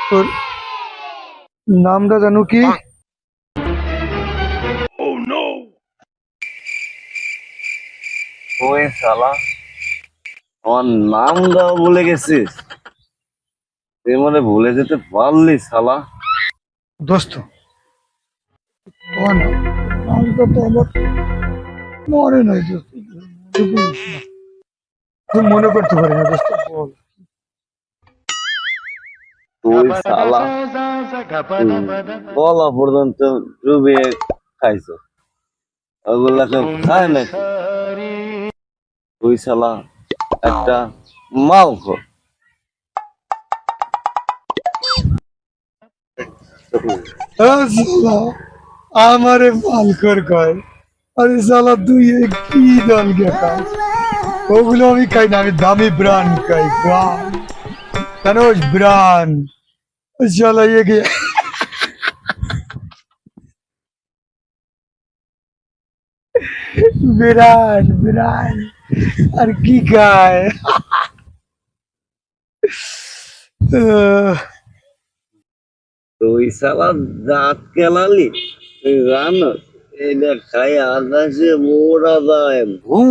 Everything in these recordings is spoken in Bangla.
তোর নামটা জানো কি? ওই শালা, আমার নামটাও ভুলে গেছিস? তুই মানে ভুলে যেতে পারলি শালা? দোস্ত, তোমার নামটা তো আমার মনে নাই দোস্ত। মনে করতে পারি না দোস্ত, বল। তুই শালা বলা পর্যন্ত ডুবিয়ে খাইছ, ওগুলা কেউ খায় নাকি? তুই শালা একটা মাল খো। শালা আমারে মালকর কয়। আরে শালা তুই এ কি দল গে খাস? ওগুলো আমি খাই না, আমি দামি ব্রান্ড খাই, ব্রান্ড। জানোস ব্রান্ড? শালা ইয়ে গে ব্রান্ড ব্রান্ড আর কি খায়? আহ, তুই শালা দাঁত কেলালি? তুই জানোস এটা খাই আকাশে মোড়া যায়, ঘুম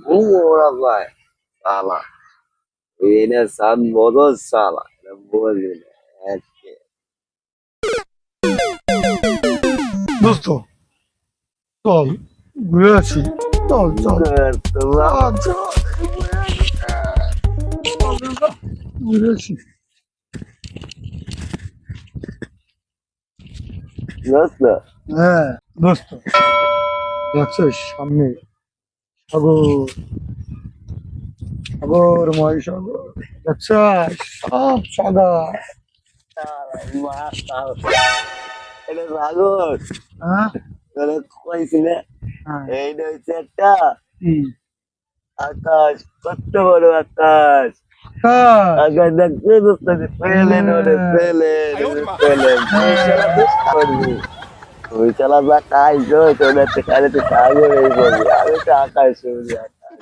ঘুম ওড়া যায় শালা। তুই এটা সাত বছর শালা, এটা বলবি না। দোস্ত চল ঘুরে আসি, চল চল তোরা চল, ঘুরে আসি। জানিস না, হ্যাঁ দোস্ত, দেখছিস সামনে সাগর, সাগরময় সাগর, দেখছিস সব সাগর। এটা সাগর হ্যাঁ তোরা কইছি না? হ্যাঁ এইটা হচ্ছে একটা কি? আকাশ, কত বড় আকাশ। কার? আকাশ দেখতে বুঝতে পেলেন, ওরে পেলেন, পেলেন তুই চালা যা খাইছো তোদের তো কালে তো সাগর এই বলবি, আমি তো আকাশ শুনছি, আকাশ।